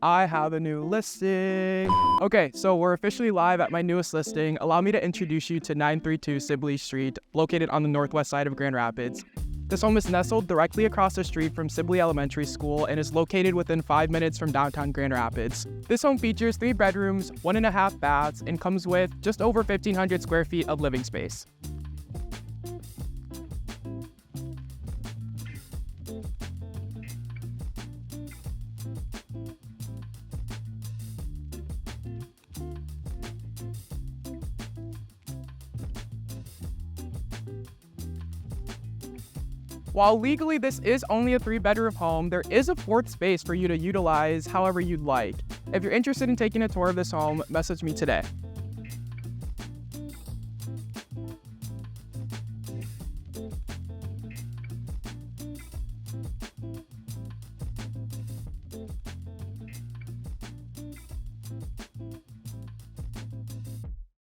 I have a new listing. Okay, so we're officially live at my newest listing. Allow me to introduce you to 932 Sibley Street, located on the northwest side of Grand Rapids. This home is nestled directly across the street from Sibley Elementary School and is located within 5 minutes from downtown Grand Rapids. This home features 3 bedrooms, 1.5 baths, and comes with just over 1,500 square feet of living space. While legally this is only a 3-bedroom home, there is a 4th space for you to utilize however you'd like. If you're interested in taking a tour of this home, message me today.